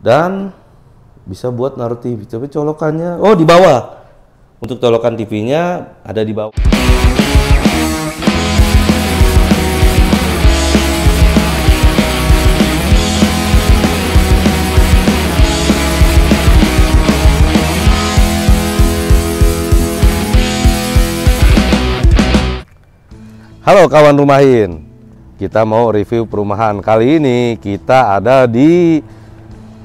dan bisa buat naruh TV. Tapi colokannya, oh di bawah. Untuk colokan TV-nya ada di bawah. Halo kawan Rumahin, kita mau review perumahan. Kali ini kita ada di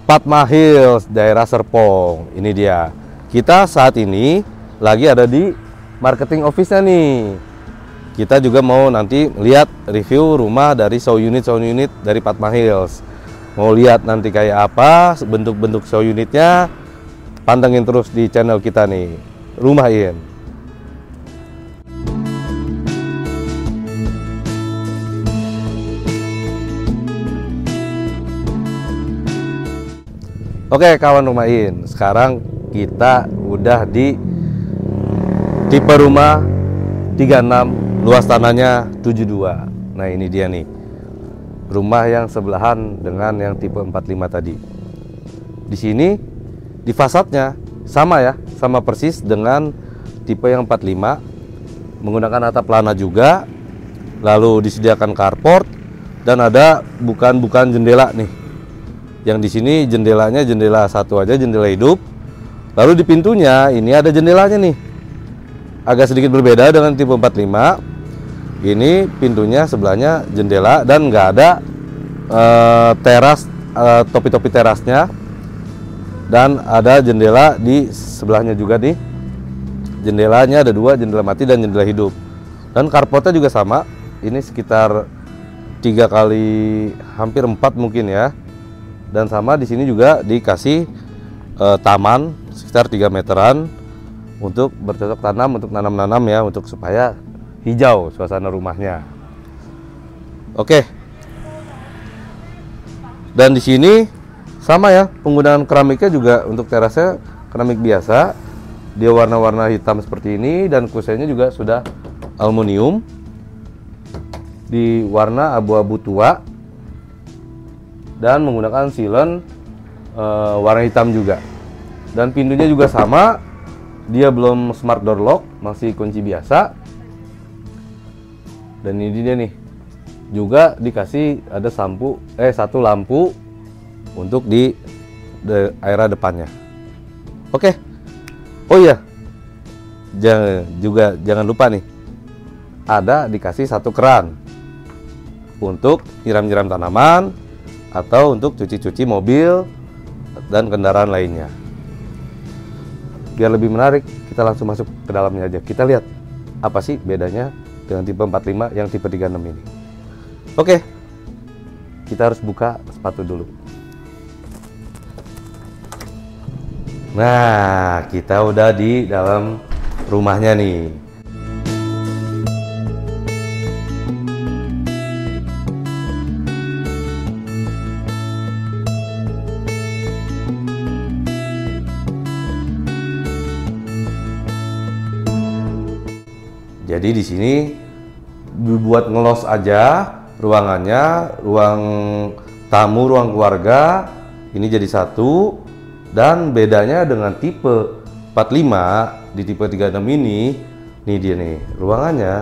Padma Hills, daerah Serpong. Ini dia. Kita saat ini lagi ada di marketing office-nya nih. Kita juga mau nanti lihat review rumah dari show unit dari Padma Hills. Mau lihat nanti kayak apa bentuk-bentuk show unitnya. Pantengin terus di channel kita nih, Rumahin. Oke kawan Rumahin, sekarang kita udah di tipe rumah 36, luas tanahnya 72. Nah ini dia nih, rumah yang sebelahan dengan yang tipe 45 tadi. Di sini di fasadnya sama ya, sama persis dengan tipe yang 45, menggunakan atap lana juga. Lalu disediakan carport dan ada bukan jendela nih. Yang di sini jendelanya jendela satu aja, jendela hidup. Lalu di pintunya ini ada jendelanya nih. Agak sedikit berbeda dengan tipe 45. Ini pintunya sebelahnya jendela dan nggak ada teras, topi-topi terasnya. Dan ada jendela di sebelahnya juga nih. Jendelanya ada dua, jendela mati dan jendela hidup. Dan carportnya juga sama. Ini sekitar 3 kali hampir 4 mungkin ya. Dan sama di sini juga dikasih taman sekitar 3 meteran untuk bercocok tanam, untuk nanam-nanam ya, untuk supaya hijau suasana rumahnya. Oke. Dan di sini sama ya, penggunaan keramiknya juga untuk terasnya keramik biasa. Dia warna-warna hitam seperti ini dan kusenya juga sudah aluminium di warna abu-abu tua. Dan menggunakan silen warna hitam juga. Dan pintunya juga sama, dia belum smart door lock, masih kunci biasa. Dan ini dia nih, juga dikasih ada satu lampu untuk di area depannya. Oke. Oh iya, jangan lupa nih, ada dikasih satu keran untuk nyiram-nyiram tanaman atau untuk cuci-cuci mobil dan kendaraan lainnya. Biar lebih menarik, kita langsung masuk ke dalamnya aja. Kita lihat apa sih bedanya dengan tipe 45 yang tipe 36 ini. Oke, kita harus buka sepatu dulu. Nah, kita udah di dalam rumahnya nih. Jadi di sini dibuat ngelos aja ruangannya, ruang tamu, ruang keluarga ini jadi satu. Dan bedanya dengan tipe 45 di tipe 36 ini, nih dia nih, ruangannya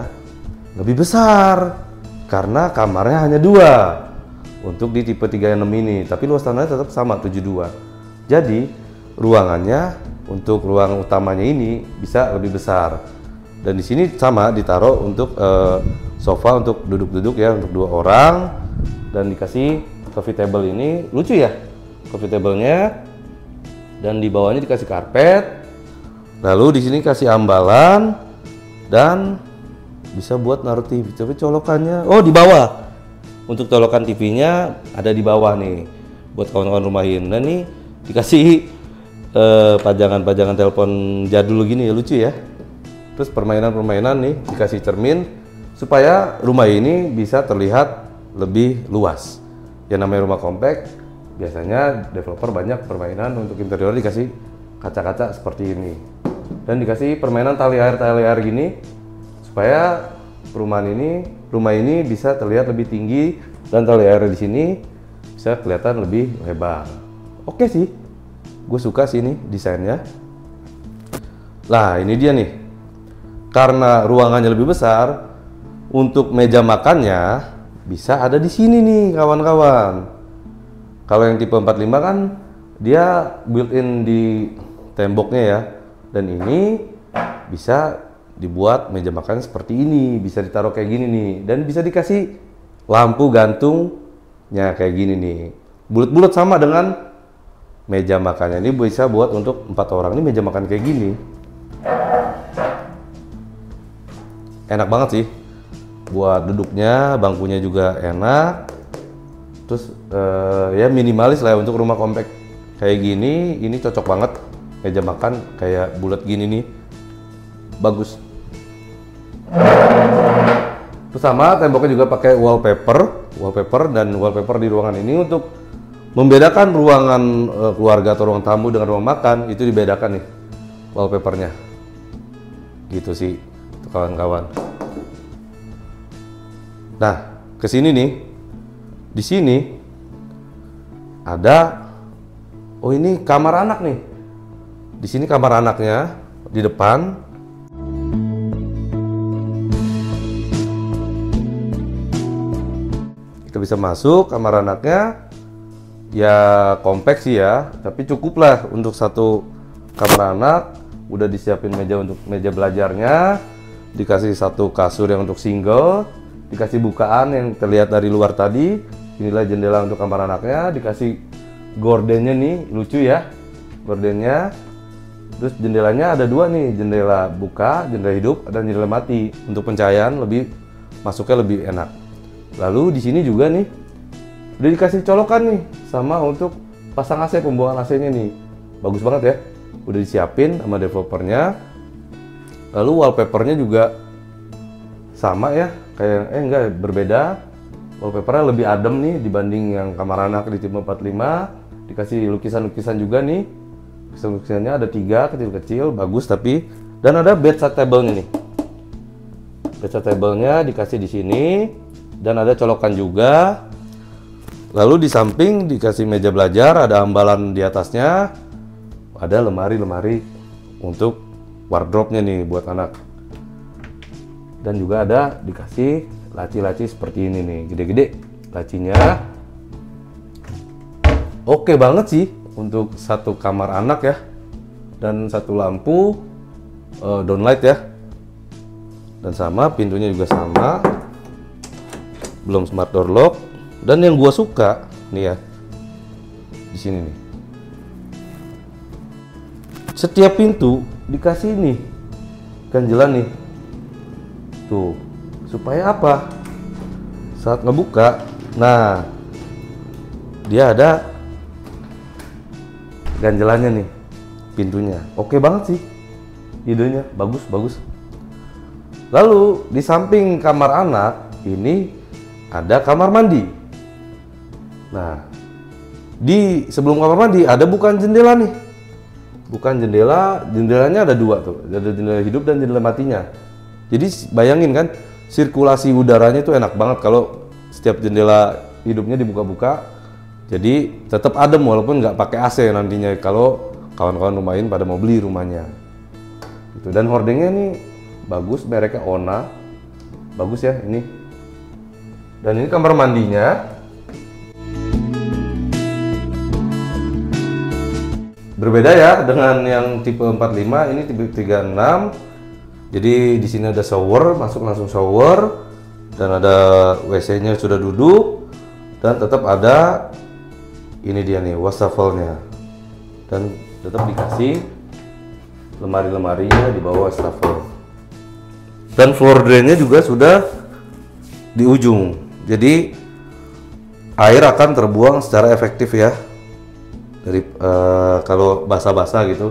lebih besar karena kamarnya hanya 2 untuk di tipe 36 ini, tapi luas tanahnya tetap sama 72. Jadi ruangannya untuk ruang utamanya ini bisa lebih besar. Dan di sini sama ditaruh untuk sofa untuk duduk-duduk ya, untuk 2 orang. Dan dikasih coffee table ini, lucu ya coffee table-nya. Dan di bawahnya dikasih karpet. Lalu di sini kasih ambalan dan bisa buat naruh TV. Tapi colokannya, oh di bawah. Untuk colokan TV-nya ada di bawah nih buat kawan-kawan Rumahin. Dan nih dikasih pajangan-pajangan telepon jadul gini ya, lucu ya. Terus permainan-permainan nih, dikasih cermin supaya rumah ini bisa terlihat lebih luas. Yang namanya rumah komplek, biasanya developer banyak permainan untuk interior, dikasih kaca-kaca seperti ini. Dan dikasih permainan tali air gini supaya rumah ini bisa terlihat lebih tinggi dan tali air di sini bisa kelihatan lebih lebar. Oke sih, gue suka sih ini desainnya. Lah ini dia nih, karena ruangannya lebih besar, untuk meja makannya bisa ada di sini nih kawan-kawan. Kalau yang tipe 45 kan dia built-in di temboknya ya, dan ini bisa dibuat meja makan seperti ini, bisa ditaruh kayak gini nih, dan bisa dikasih lampu gantungnya kayak gini nih, bulat-bulat sama dengan meja makannya. Ini bisa buat untuk 4 orang. Ini meja makan kayak gini, enak banget sih buat duduknya, bangkunya juga enak. Terus ya minimalis lah ya untuk rumah kompak kayak gini. Ini cocok banget, meja makan kayak bulat gini nih, bagus. Terus sama temboknya juga pakai wallpaper dan wallpaper di ruangan ini untuk membedakan ruangan keluarga atau ruang tamu dengan ruang makan. Itu dibedakan nih wallpapernya, gitu sih kawan-kawan. Nah, kesini nih, di sini ada, oh ini kamar anak nih. Di sini kamar anaknya di depan. Kita bisa masuk kamar anaknya. Ya kompak sih ya, tapi cukup lah untuk satu kamar anak. Udah disiapin meja untuk meja belajarnya, dikasih satu kasur yang untuk single, dikasih bukaan yang terlihat dari luar tadi. Inilah jendela untuk kamar anaknya, dikasih gordennya nih, lucu ya gordennya. Terus jendelanya ada dua nih, jendela buka, jendela hidup, dan jendela mati. Untuk pencahayaan lebih masuknya lebih enak. Lalu di sini juga nih udah dikasih colokan nih, sama untuk pasang AC, pembuangan AC-nya nih, bagus banget ya. Udah disiapin sama developernya. Lalu wallpapernya juga sama ya, kayak enggak, berbeda. Wallpapernya lebih adem nih dibanding yang kamar anak di tipe 45. Dikasih lukisan-lukisan juga nih. Lukisan-lukisannya ada 3 kecil-kecil, bagus tapi. Dan ada bedside table-nya nih. Bedside table-nya dikasih di sini dan ada colokan juga. Lalu di samping dikasih meja belajar, ada ambalan di atasnya. Ada lemari-lemari untuk wardrobe-nya nih buat anak. Dan juga ada dikasih laci-laci seperti ini nih, gede-gede lacinya. Oke banget sih untuk satu kamar anak ya. Dan satu lampu downlight ya. Dan sama pintunya juga sama. Belum smart door lock. Dan yang gua suka nih ya, di sini nih, setiap pintu dikasih nih ganjelan nih tuh, supaya apa, saat ngebuka, nah dia ada ganjelannya nih pintunya. Oke banget sih idenya, bagus. Lalu di samping kamar anak ini ada kamar mandi. Nah, di sebelum kamar mandi ada bukan jendela nih. Bukan jendela, jendelanya ada 2 tuh. Ada jendela hidup dan jendela matinya. Jadi bayangin kan, sirkulasi udaranya itu enak banget kalau setiap jendela hidupnya dibuka-buka. Jadi tetap adem walaupun nggak pakai AC nantinya kalau kawan-kawan rumahin pada mau beli rumahnya. Gitu. Dan hordengnya nih bagus, mereknya Ona. Bagus ya ini. Dan ini kamar mandinya. Berbeda ya dengan yang tipe 45, ini tipe 36. Jadi di sini ada shower, masuk langsung shower, dan ada WC-nya sudah duduk, dan tetap ada ini dia nih wastafel-nya, dan tetap dikasih lemari-lemarinya di bawah wastafel. Dan floor drain-nya juga sudah di ujung, jadi air akan terbuang secara efektif ya. Dari kalau basah-basah gitu.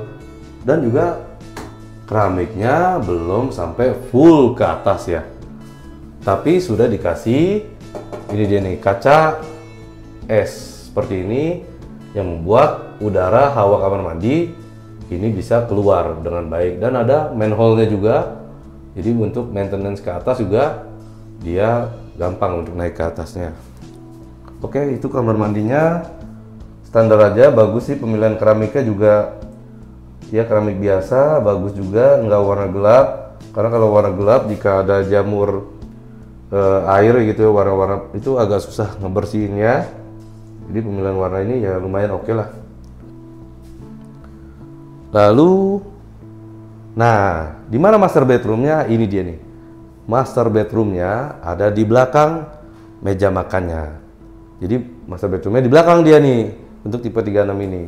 Dan juga keramiknya belum sampai full ke atas ya, tapi sudah dikasih ini dia nih, kaca es seperti ini yang membuat udara hawa kamar mandi ini bisa keluar dengan baik. Dan ada manhole-nya juga, jadi untuk maintenance ke atas juga dia gampang untuk naik ke atasnya. Oke, itu kamar mandinya. standar aja, bagus sih pemilihan keramiknya juga. Ya keramik biasa, bagus juga, nggak warna gelap. Karena kalau warna gelap jika ada jamur air gitu, warna-warna itu agak susah ngebersihinnya. Jadi pemilihan warna ini ya lumayan oke lah. Lalu, nah di mana master bedroomnya? Ini dia nih. Master bedroomnya ada di belakang meja makannya. Jadi master bedroomnya di belakang dia nih untuk tipe 36 ini.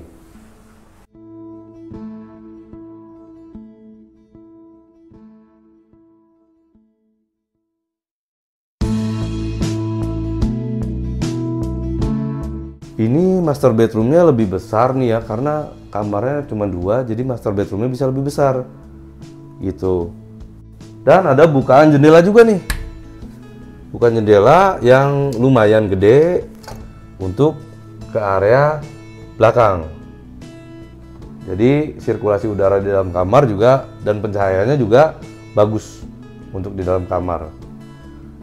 Ini master bedroomnya lebih besar nih ya, karena kamarnya cuma 2, jadi master bedroomnya bisa lebih besar gitu. Dan ada bukaan jendela juga nih, bukaan jendela yang lumayan gede untuk ke area belakang. Jadi sirkulasi udara di dalam kamar juga, dan pencahayaannya juga bagus untuk di dalam kamar.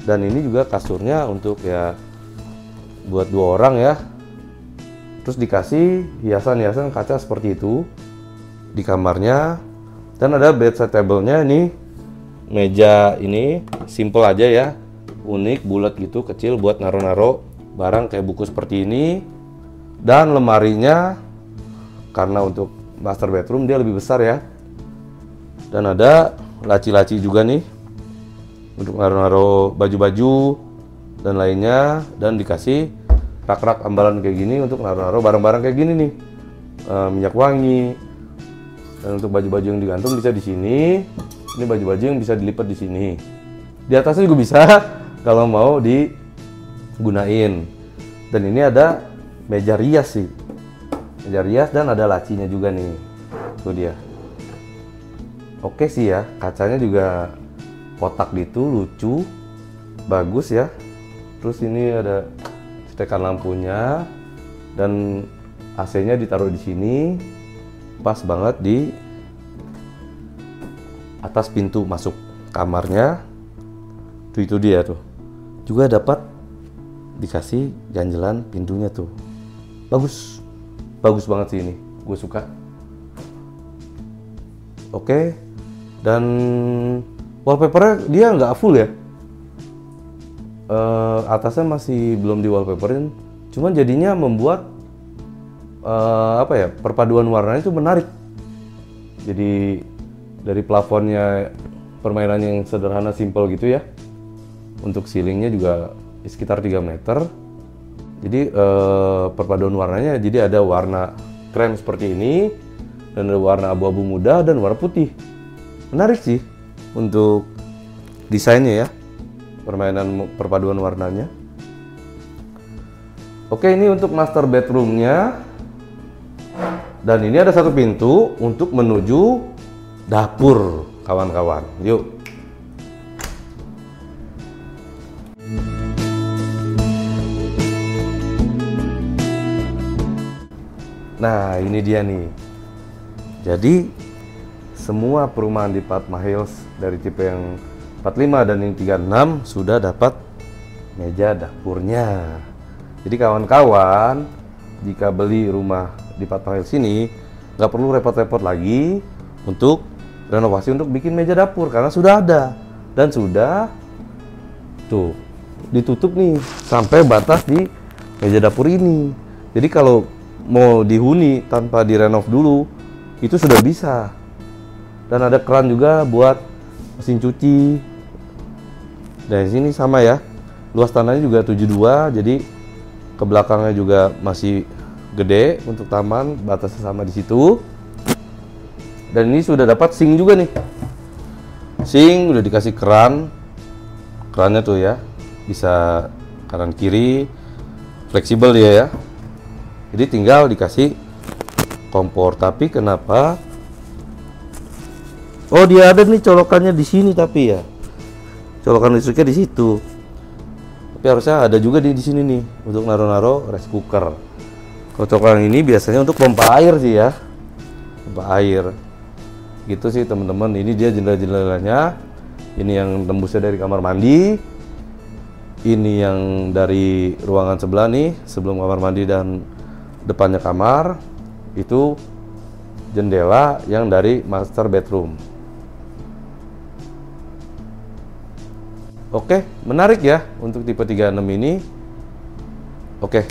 Dan ini juga kasurnya untuk ya buat 2 orang ya. Terus dikasih hiasan-hiasan kaca seperti itu di kamarnya. Dan ada bedside table-nya ini. Meja ini simple aja ya, unik, bulat gitu, kecil buat naro-naro barang kayak buku seperti ini. Dan lemarinya karena untuk master bedroom dia lebih besar ya. Dan ada laci-laci juga nih untuk naro-naro baju-baju dan lainnya. Dan dikasih rak-rak ambalan kayak gini untuk naruh-naruh barang-barang kayak gini nih, minyak wangi. Dan untuk baju-baju yang digantung bisa di sini. Ini baju-baju yang bisa dilipat di sini. Di atasnya juga bisa kalau mau digunain. Dan ini ada meja rias sih, meja rias, dan ada lacinya juga nih. Tuh dia. Oke sih ya, kacanya juga kotak gitu, lucu, bagus ya. Terus ini ada setekan lampunya, dan AC-nya ditaruh di sini, pas banget di atas pintu masuk kamarnya. Itu dia tuh. Juga dapat dikasih ganjelan pintunya tuh. Bagus, bagus banget sih ini, gue suka. Oke, dan wallpapernya dia nggak full ya. Atasnya masih belum di wallpaperin, cuman jadinya membuat perpaduan warnanya itu menarik. Jadi dari plafonnya permainan yang sederhana, simple gitu ya. Untuk ceilingnya juga sekitar 3 meter. Jadi perpaduan warnanya, jadi ada warna krem seperti ini, dan ada warna abu-abu muda dan warna putih. Menarik sih untuk desainnya ya, permainan perpaduan warnanya. Oke, ini untuk master bedroomnya. Dan ini ada satu pintu untuk menuju dapur, kawan-kawan. Yuk. Nah, ini dia nih. Jadi semua perumahan di Padma Hills dari tipe yang 45 dan yang 36 sudah dapat meja dapurnya. Jadi kawan-kawan, jika beli rumah di Padma Hills ini, nggak perlu repot-repot lagi untuk renovasi untuk bikin meja dapur, karena sudah ada dan sudah tuh ditutup nih sampai batas di meja dapur ini. Jadi kalau mau dihuni tanpa direnov dulu itu sudah bisa. Dan ada keran juga buat mesin cuci. Dan sini sama ya, luas tanahnya juga 72, jadi ke belakangnya juga masih gede untuk taman, batasnya sama di situ. Dan ini sudah dapat sink juga nih. Sink udah dikasih keran. Kerannya tuh ya, bisa kanan kiri, fleksibel dia ya. Jadi tinggal dikasih kompor. Tapi kenapa? Oh, dia ada nih colokannya di sini tapi ya. Colokan listriknya di situ. Tapi harusnya ada juga di sini nih untuk naro-naro rice cooker. Kalau colokan ini biasanya untuk pompa air sih ya. Pompa air. Gitu sih teman-teman. Ini dia jendela-jendelanya. Ini yang tembusnya dari kamar mandi. Ini yang dari ruangan sebelah nih, sebelum kamar mandi dan depannya kamar, itu jendela yang dari master bedroom. Oke, menarik ya untuk tipe 36 ini. Oke,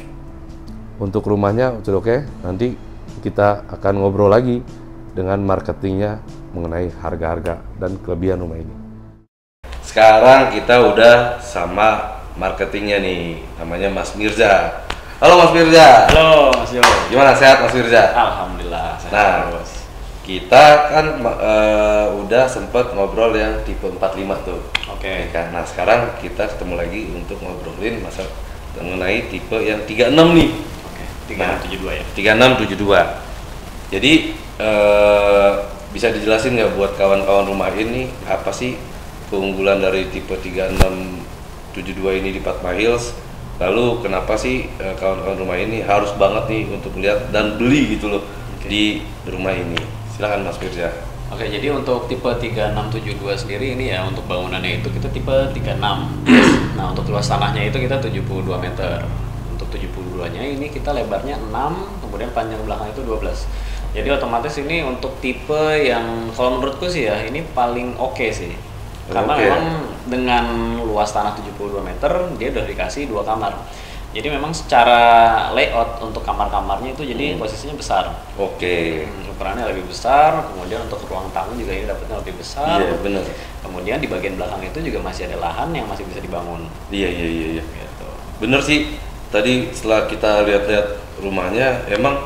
untuk rumahnya sudah oke. Nanti kita akan ngobrol lagi dengan marketingnya mengenai harga-harga dan kelebihan rumah ini. Sekarang kita udah sama marketingnya nih, namanya Mas Mirza. Halo Mas Mirza. Halo Mas Jo. Gimana, sehat Mas Mirza? Alhamdulillah sehat. Nah, terus. kita kan udah sempat ngobrol yang tipe 45 tuh. Oke. Kan? Nah, sekarang kita ketemu lagi untuk ngobrolin masa mengenai tipe yang 36 nih. Oke. 3672 ya. 3672. Jadi bisa dijelasin nggak buat kawan-kawan rumah ini apa sih keunggulan dari tipe 3672 ini di Padma Hills? Lalu kenapa sih kawan-kawan rumah ini harus banget nih untuk lihat dan beli gitu loh di rumah ini? Silakan Mas Firza. Oke, jadi untuk tipe 3672 sendiri ini ya, untuk bangunannya itu kita tipe 36. Nah, untuk luas tanahnya itu kita 72 meter. Untuk 72-nya ini kita lebarnya 6, kemudian panjang belakang itu 12. Jadi otomatis ini untuk tipe yang kalau menurutku sih ya, ini paling oke sih. Karena memang dengan luas tanah 72 meter, dia udah dikasih 2 kamar. Jadi memang secara layout untuk kamar-kamarnya itu jadi posisinya besar. Ukurannya lebih besar, kemudian untuk ruang tamu juga ini dapatnya lebih besar. Iya, benar. Kemudian di bagian belakang itu juga masih ada lahan yang masih bisa dibangun. Iya. Gitu. Bener sih. Tadi setelah kita lihat-lihat rumahnya, emang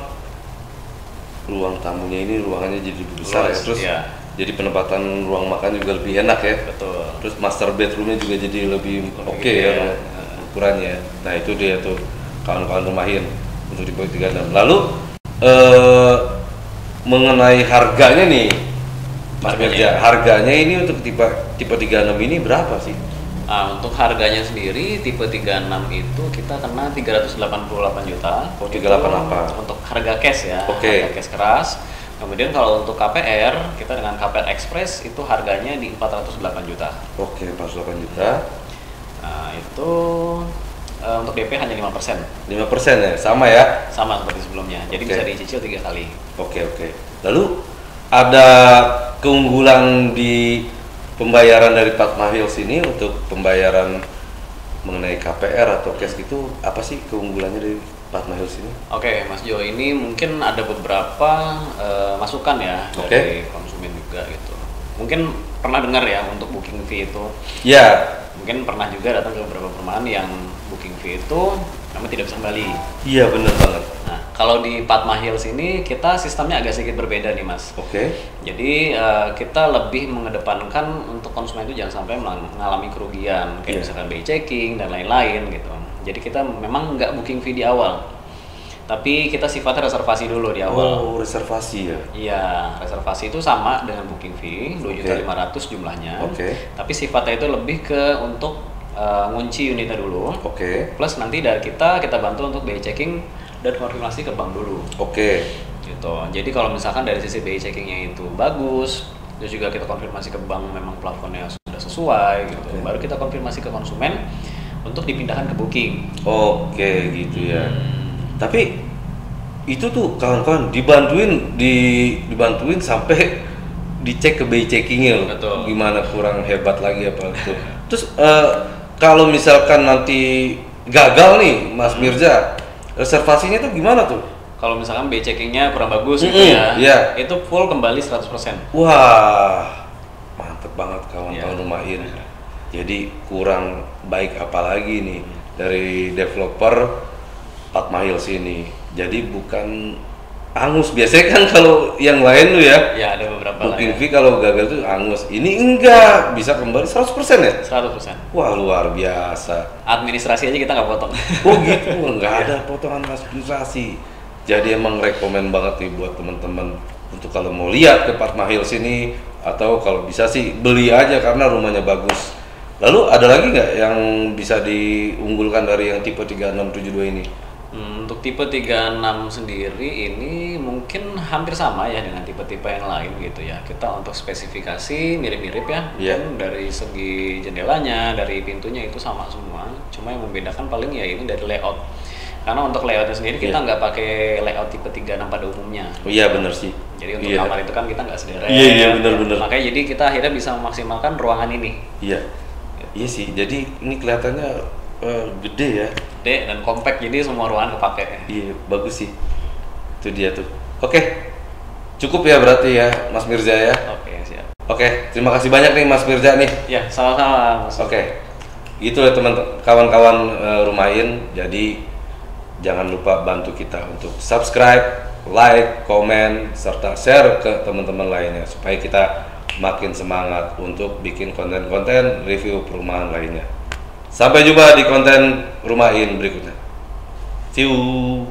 ruang tamunya ini ruangannya jadi lebih besar. Luas, Terus iya. jadi penempatan ruang makan juga lebih enak ya. Betul. Terus master bedroomnya juga jadi lebih oke ya. ya ukurannya. Nah itu dia tuh kawan-kawan rumahin untuk tipe 36. Lalu mengenai harganya nih Mas Mirza, harganya ini untuk tipe 36 ini berapa sih? Nah, untuk harganya sendiri tipe 36 itu kita kena 388 juta. Oh, 38 apa? Untuk harga cash ya. Oke. Harga cash keras. Kemudian kalau untuk KPR, kita dengan KPR Express itu harganya di 408 juta. Oke, 408 juta. Nah, itu untuk DP hanya 5%. 5% ya? Sama ya? Sama seperti sebelumnya. Jadi bisa dicicil 3 kali. Oke. Lalu ada keunggulan di pembayaran dari Padma Hills ini untuk pembayaran mengenai KPR atau cash gitu, apa sih keunggulannya dari Padma Hills ini? Oke, Mas Jo, ini mungkin ada beberapa masukan ya dari konsumen juga gitu. Mungkin pernah dengar ya untuk booking fee itu. Ya. Mungkin pernah juga datang ke beberapa perumahan yang booking fee itu memang tidak bisa kembali. Iya, benar banget. Nah, kalau di Padma Hills ini kita sistemnya agak sedikit berbeda nih Mas. Oke. Jadi kita lebih mengedepankan untuk konsumen itu jangan sampai mengalami kerugian kayak misalkan BI checking dan lain-lain gitu. Jadi kita memang nggak booking fee di awal, tapi kita sifatnya reservasi dulu di awal. Oh, reservasi ya? Iya, reservasi itu sama dengan booking fee 2.500.000 jumlahnya. Tapi sifatnya itu lebih ke untuk ngunci unitnya dulu. Plus nanti dari kita bantu untuk BI checking dan konfirmasi ke bank dulu. Gitu. Jadi kalau misalkan dari sisi BI checkingnya itu bagus, terus juga kita konfirmasi ke bank memang plafonnya sudah sesuai gitu. Baru kita konfirmasi ke konsumen untuk dipindahkan ke booking. Gitu ya. Tapi itu tuh kawan-kawan dibantuin sampai dicek ke BI checkingnya. Betul. Gimana, kurang hebat lagi apa tuh? Terus kalau misalkan nanti gagal nih Mas Mirza, reservasinya tuh gimana tuh? Kalau misalkan BI checkingnya kurang bagus gitu ya, itu full kembali 100%. Wah, mantep banget kawan-kawan rumahin. Jadi kurang baik apalagi nih dari developer Padma Hills ini. Jadi bukan angus, biasanya kan kalau yang lain tuh ya ada beberapa booking fee kalau gagal tuh angus. Ini enggak, bisa kembali 100% ya? 100%. Wah, luar biasa. Administrasi aja kita nggak potong. Oh gitu, nggak ada potongan administrasi. Jadi emang rekomen banget nih buat teman-teman untuk kalau mau lihat ke Padma Hills ini, atau kalau bisa sih beli aja karena rumahnya bagus. Lalu ada lagi nggak yang bisa diunggulkan dari yang tipe 3672 ini? Untuk tipe 36 sendiri ini mungkin hampir sama ya dengan tipe-tipe yang lain gitu ya. Kita untuk spesifikasi mirip-mirip ya. Dari segi jendelanya, dari pintunya itu sama semua. Cuma yang membedakan paling ya ini dari layout. Karena untuk layoutnya sendiri kita nggak pakai layout tipe 36 pada umumnya. Oh iya benar sih. Jadi untuk kamar itu kan kita nggak sederet. Iya benar. Makanya jadi kita akhirnya bisa memaksimalkan ruangan ini. Iya. Iya sih. Jadi ini kelihatannya gede ya. Gede dan compact, jadi semua ruangan kepake. Iya bagus sih. Itu dia tuh. Oke. Cukup ya berarti ya Mas Mirza ya. Oke, siap. Oke, terima kasih banyak nih Mas Mirza nih. Ya, sama-sama Mas. Oke. Gitu ya kawan-kawan Rumahin. Jadi jangan lupa bantu kita untuk subscribe, like, komen, serta share ke teman-teman lainnya supaya kita makin semangat untuk bikin konten-konten review perumahan lainnya. Sampai jumpa di konten Rumahin berikutnya. See you.